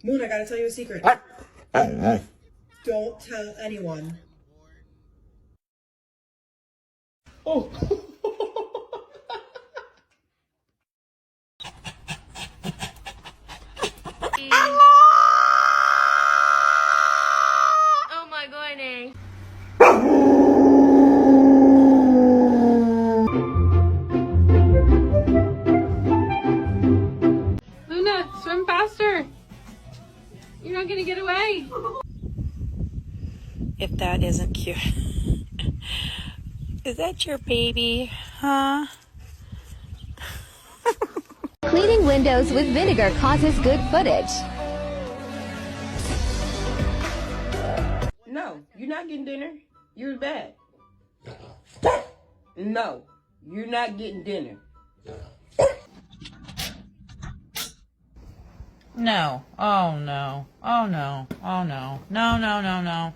Moon, I gotta tell you a secret. Don't tell anyone. Oh. Oh my goodness. Luna, swim faster. You're not gonna get away. If that isn't cute. Is that your baby? Huh? Cleaning windows with vinegar causes good footage. No, you're not getting dinner. You're bad. No, you're not getting dinner. No. Oh no. Oh no. Oh no. No, no, no, no.